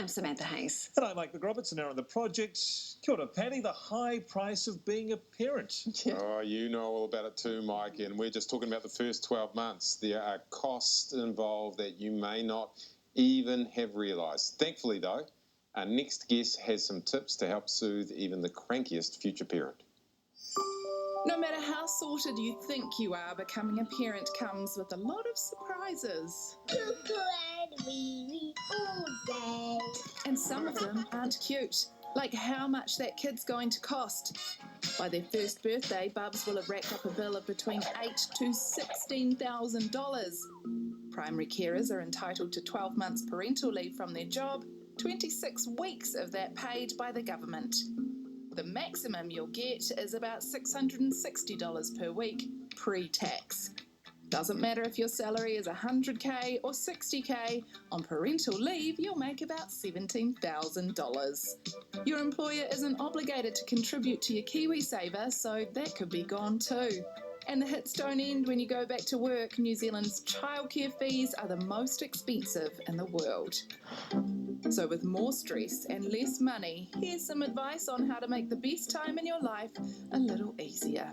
I'm Samantha Hayes. And I'm Mike McRoberts, and now on the project. Kia ora, Paddy, the high price of being a parent. Oh, you know all about it too, Mike, and we're just talking about the first 12 months. There are costs involved that you may not even have realised. Thankfully, though, our next guest has some tips to help soothe even the crankiest future parent. No matter how sorted you think you are, becoming a parent comes with a lot of surprises. And some of them aren't cute, like how much that kid's going to cost. By their first birthday, Bubs will have racked up a bill of between $8,000 to $16,000. Primary carers are entitled to 12 months parental leave from their job, 26 weeks of that paid by the government. The maximum you'll get is about $660 per week, pre-tax. Doesn't matter if your salary is $100K or $60K, on parental leave you'll make about $17,000. Your employer isn't obligated to contribute to your KiwiSaver, so that could be gone too. And the hits don't end when you go back to work. New Zealand's childcare fees are the most expensive in the world. So with more stress and less money, here's some advice on how to make the best time in your life a little easier.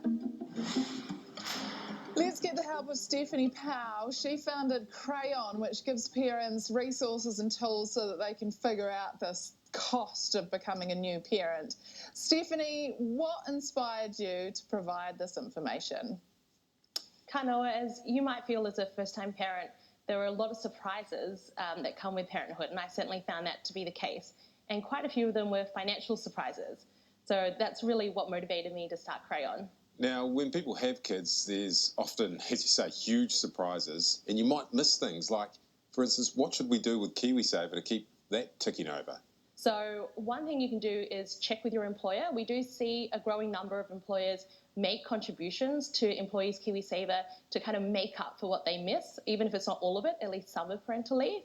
Let's get the help of Stephanie Pow. She founded Crayon, which gives parents resources and tools so that they can figure out this cost of becoming a new parent. Stephanie, what inspired you to provide this information? Kanoa, as you might feel as a first-time parent, there are a lot of surprises that come with parenthood, and I certainly found that to be the case. And quite a few of them were financial surprises. So that's really what motivated me to start Crayon. Now, when people have kids, there's often, as you say, huge surprises, and you might miss things like, for instance, what should we do with KiwiSaver to keep that ticking over? So one thing you can do is check with your employer. We do see a growing number of employers make contributions to employees' KiwiSaver to kind of make up for what they miss, even if it's not all of it, at least some of parental leave.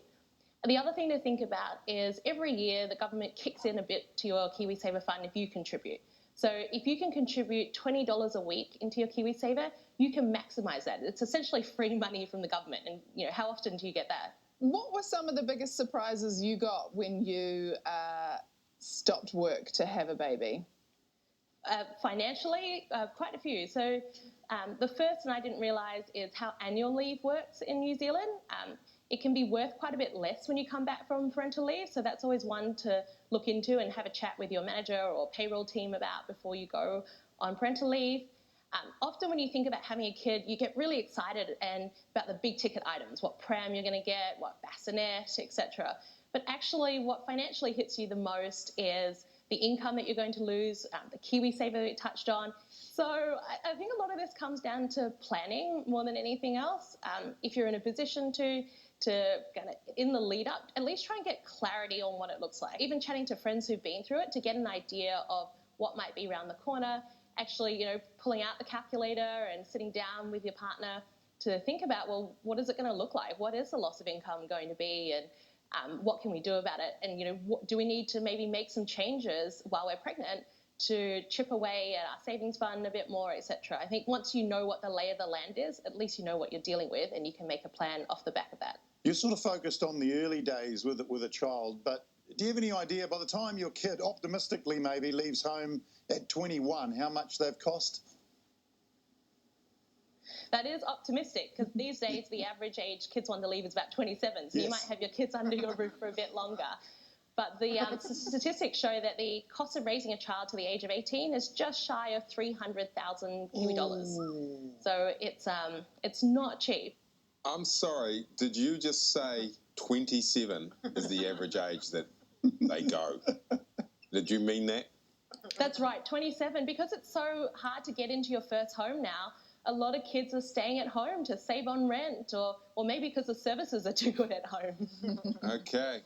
And the other thing to think about is every year the government kicks in a bit to your KiwiSaver fund if you contribute. So if you can contribute $20 a week into your KiwiSaver, you can maximise that. It's essentially free money from the government. And how often do you get that? What were some of the biggest surprises you got when you stopped work to have a baby? Financially, quite a few. So the first one I didn't realise is how annual leave works in New Zealand. It can be worth quite a bit less when you come back from parental leave, so that's always one to look into and have a chat with your manager or payroll team about before you go on parental leave. Often when you think about having a kid, you get really excited about the big ticket items, what pram you're going to get, what bassinet, etc. But actually what financially hits you the most is the income that you're going to lose, the KiwiSaver that we touched on. So I think a lot of this comes down to planning more than anything else. If you're in a position to kind of in the lead up, at least try and get clarity on what it looks like. Even chatting to friends who've been through it to get an idea of what might be around the corner. Actually, pulling out the calculator and sitting down with your partner to think about, well, what is it going to look like? What is the loss of income going to be? And what can we do about it? And, do we need to maybe make some changes while we're pregnant to chip away at our savings fund a bit more, etc. I think once you know what the lay of the land is, at least you know what you're dealing with and you can make a plan off the back of that. You're sort of focused on the early days with a child, but do you have any idea by the time your kid optimistically maybe leaves home at 21, how much they've cost? That is optimistic because these days the average age kids want to leave is about 27, so yes. You might have your kids under your roof for a bit longer. But the statistics show that the cost of raising a child to the age of 18 is just shy of 300,000 Kiwi dollars. So it's not cheap. I'm sorry, did you just say 27 is the average age that they go? Did you mean that? That's right, 27. Because it's so hard to get into your first home now, a lot of kids are staying at home to save on rent or maybe because the services are too good at home. Okay.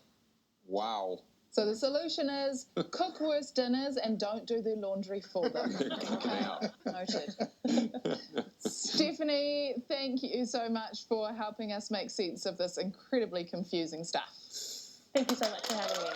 Wow. So the solution is cook worse dinners and don't do their laundry for them. Noted. Stephanie, thank you so much for helping us make sense of this incredibly confusing stuff. Thank you so much for having me.